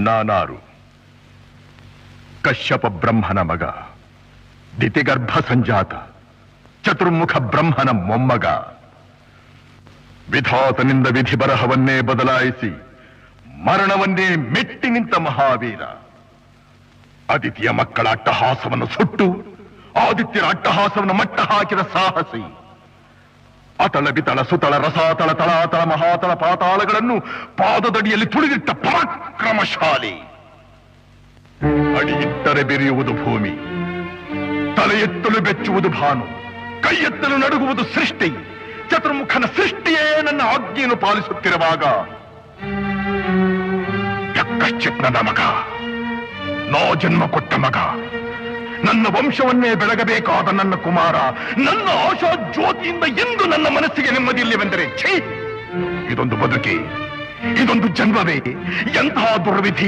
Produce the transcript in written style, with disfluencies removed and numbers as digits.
ನಾನಾರು ಕಶ್ಯಪ ಬ್ರಹ್ಮನ ಮಗ, ದಿತಿಗರ್ಭ ಸಂಜಾತ, ಚತುರ್ಮುಖ ಬ್ರಹ್ಮನ ಮೊಮ್ಮಗ. ವಿಧಾತನಿಂದ ವಿಧಿ ಬರಹವನ್ನೇ ಬದಲಾಯಿಸಿ ಮರಣವನ್ನೇ ಮೆಟ್ಟಿ ನಿಂತ ಮಹಾವೀರ. ಅದಿತಿಯ ಮಕ್ಕಳ ಅಟ್ಟಹಾಸವನ್ನು ಸುಟ್ಟು ಆದಿತ್ಯರ ಅಟ್ಟಹಾಸವನ್ನು ಮಟ್ಟ ಹಾಕಿದ ಸಾಹಸಿ. ಅತಳ ಬಿತಳ ಸುತಳ ರಸಾತಳ ತಳಾತಳ ಮಹಾತಳ ಪಾತಾಳಗಳನ್ನು ಪಾದದಡಿಯಲ್ಲಿ ತುಳಿದಿಟ್ಟ ಪರಾಕ್ರಮಶಾಲಿ. ಅಡಿಯಿಟ್ಟರೆ ಬೆರೆಯುವುದು ಭೂಮಿ, ತಲೆ ಎತ್ತಲು ಬೆಚ್ಚುವುದು ಭಾನು, ಕೈ ಎತ್ತಲು ನಡುಗುವುದು ಸೃಷ್ಟಿ. ಚತುರ್ಮುಖನ ಸೃಷ್ಟಿಯೇ ನನ್ನ ಆಜ್ಞೆಯನ್ನು ಪಾಲಿಸುತ್ತಿರುವಾಗ ಯಕ್ಕಶ್ಚಿತ್ ನನ್ನ ಮಗ, ನೋ ಜನ್ಮ ಕೊಟ್ಟ ಮಗ, ನನ್ನ ವಂಶವನ್ನೇ ಬೆಳಗಬೇಕಾದ ನನ್ನ ಕುಮಾರ, ನನ್ನ ಆಶಾ ಜ್ಯೋತಿಯಿಂದ ಎಂದು ನನ್ನ ಮನಸ್ಸಿಗೆ ನೆಮ್ಮದಿಯಿಲ್ಲವೆಂದರೆ ಛೀ, ಇದೊಂದು ಬದುಕೆ, ಇದೊಂದು ಜನ್ಮವೇ, ಎಂತಹ ದುರ್ವಿಧಿ.